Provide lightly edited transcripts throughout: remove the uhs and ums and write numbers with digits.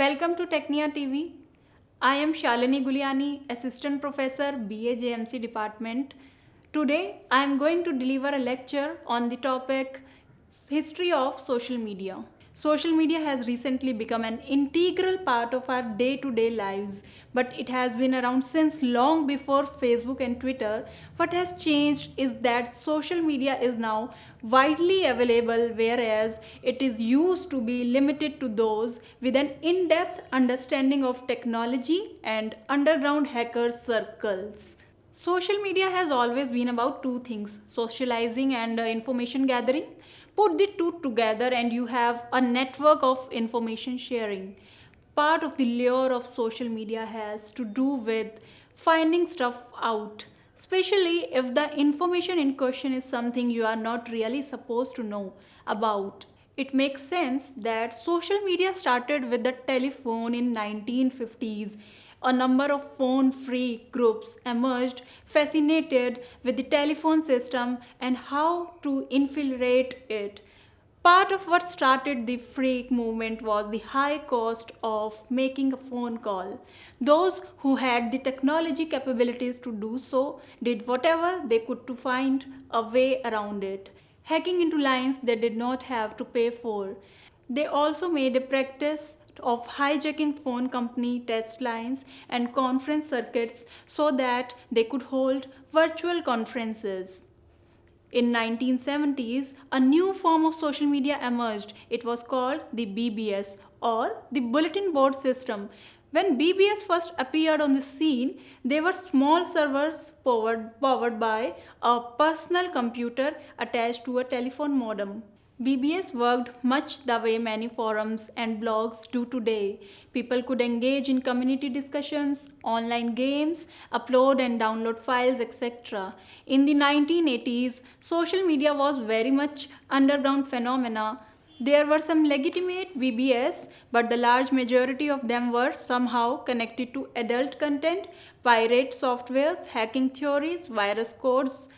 Welcome to Technia TV. I am Shalini Guliani, Assistant Professor, BA JMC Department. Today, I am going to deliver a lecture on the topic History of Social Media. Social media has recently become an integral part of our day-to-day lives, but it has been around since long before Facebook and Twitter. What has changed is that social media is now widely available, whereas it is used to be limited to those with an in-depth understanding of technology and underground hacker circles. Social media has always been about two things, socializing and information gathering. Put the two together and you have a network of information sharing. Part of the lure of social media has to do with finding stuff out, especially if the information in question is something you are not really supposed to know about. It makes sense that social media started with the telephone in 1950s. A number of phone freak groups emerged fascinated with the telephone system and how to infiltrate it. Part of what started the freak movement was the high cost of making a phone call. Those who had the technology capabilities to do so did whatever they could to find a way around it, hacking into lines they did not have to pay for. They also made a practice of hijacking phone company test lines and conference circuits so that they could hold virtual conferences. In 1970s, a new form of social media emerged. It was called the BBS or the Bulletin Board System. When BBS first appeared on the scene, they were small servers powered by a personal computer attached to a telephone modem. BBS worked much the way many forums and blogs do today. People could engage in community discussions, online games, upload and download files, etc. In the 1980s, social media was very much underground phenomena. There were some legitimate BBS, but the large majority of them were somehow connected to adult content, pirate softwares, hacking theories, virus codes.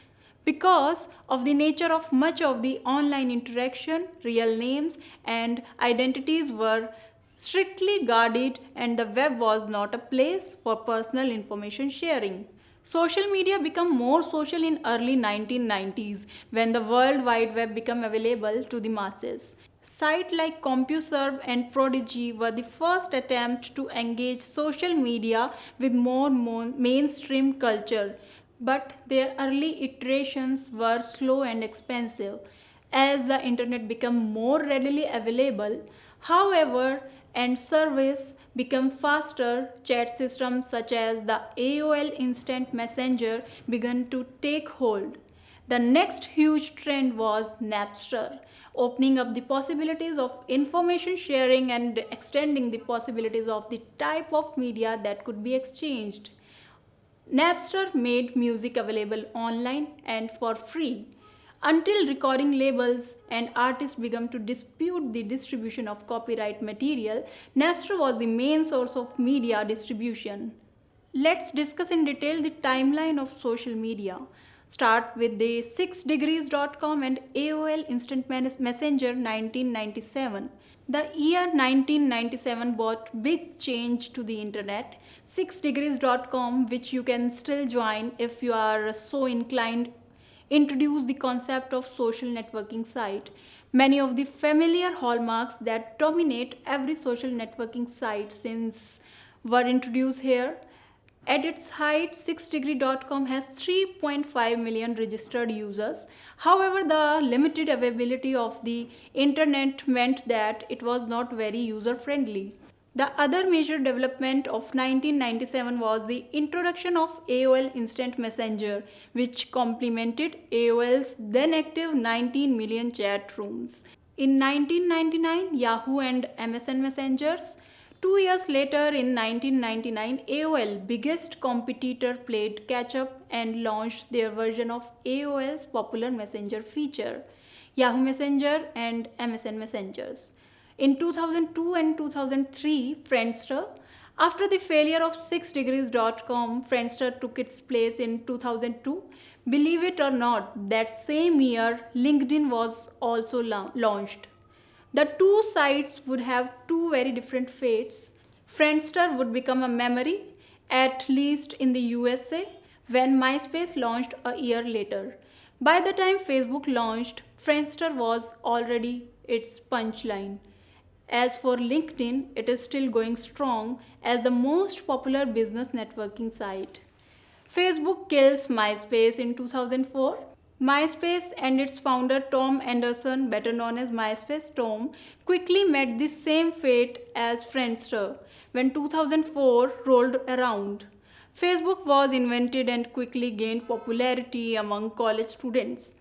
Because of the nature of much of the online interaction, real names and identities were strictly guarded and the web was not a place for personal information sharing. Social media became more social in early 1990s when the World Wide Web became available to the masses. Sites like CompuServe and Prodigy were the first attempt to engage social media with more mainstream culture, but their early iterations were slow and expensive. As the internet became more readily available, however, and service became faster, chat systems such as the AOL Instant Messenger began to take hold. The next huge trend was Napster, opening up the possibilities of information sharing and extending the possibilities of the type of media that could be exchanged. Napster made music available online and for free until recording labels and artists began to dispute the distribution of copyright material. Napster was the main source of media distribution. Let's discuss in detail the timeline of social media. Start with the 6degrees.com and AOL Instant Messenger 1997. The year 1997 brought big change to the internet. 6degrees.com, which you can still join if you are so inclined, introduced the concept of social networking site. Many of the familiar hallmarks that dominate every social networking site since were introduced here. At its height, 6degree.com has 3.5 million registered users. However, the limited availability of the internet meant that it was not very user friendly. The other major development of 1997 was the introduction of AOL Instant Messenger, which complemented AOL's then active 19 million chat rooms. In 1999, Yahoo and MSN Messengers. 2 years later, in 1999, AOL, biggest competitor, played catch up and launched their version of AOL's popular messenger feature, Yahoo Messenger and MSN Messengers. In 2002 and 2003, Friendster. After the failure of 6degrees.com, Friendster took its place in 2002. Believe it or not, that same year, LinkedIn was also launched. The two sites would have two very different fates. Friendster would become a memory, at least in the USA, when MySpace launched a year later. By the time Facebook launched, Friendster was already its punchline. As for LinkedIn, it is still going strong as the most popular business networking site. Facebook kills MySpace in 2004. MySpace and its founder Tom Anderson, better known as MySpace Tom, quickly met the same fate as Friendster when 2004 rolled around. Facebook was invented and quickly gained popularity among college students.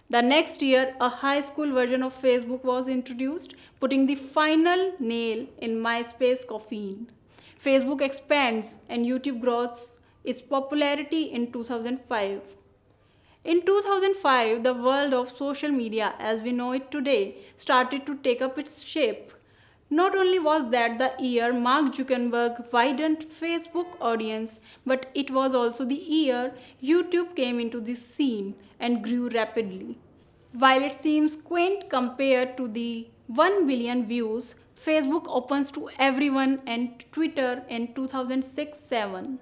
The next year, a high school version of Facebook was introduced, putting the final nail in MySpace coffin. Facebook expands and YouTube grows its popularity in 2005. In 2005, the world of social media as we know it today started to take up its shape. Not only was that the year Mark Zuckerberg widened Facebook audience, but it was also the year YouTube came into the scene and grew rapidly. While it seems quaint compared to the 1 billion views Facebook opens to everyone and Twitter in 2006-7.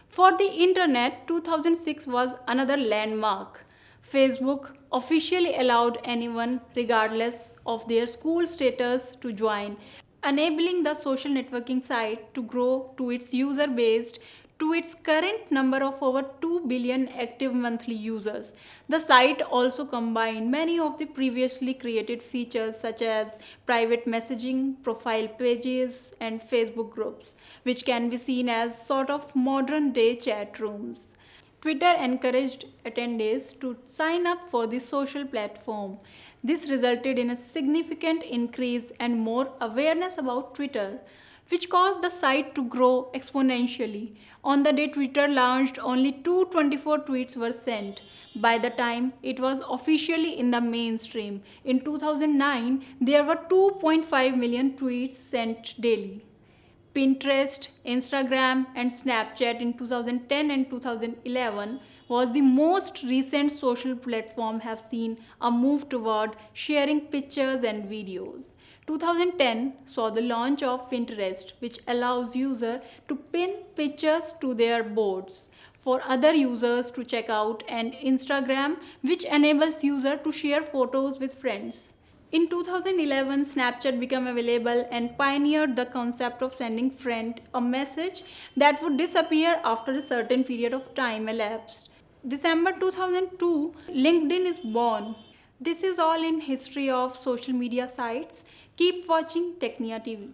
For the internet, 2006 was another landmark. Facebook officially allowed anyone, regardless of their school status, to join, enabling the social networking site to grow to its user base to its current number of over 2 billion active monthly users. The site also combined many of the previously created features such as private messaging, profile pages, and Facebook groups, which can be seen as sort of modern day chat rooms. Twitter encouraged attendees to sign up for the social platform. This resulted in a significant increase and more awareness about Twitter, which caused the site to grow exponentially. On the day Twitter launched, only 224 tweets were sent. By the time it was officially in the mainstream, in 2009, there were 2.5 million tweets sent daily. Pinterest, Instagram, and Snapchat in 2010 and 2011 was the most recent social platform have seen a move toward sharing pictures and videos. 2010 saw the launch of Pinterest, which allows users to pin pictures to their boards for other users to check out, and Instagram, which enables users to share photos with friends. In 2011, Snapchat became available and pioneered the concept of sending friend a message that would disappear after a certain period of time elapsed. December 2002, LinkedIn is born. This is all in history of social media sites. Keep watching Technia TV.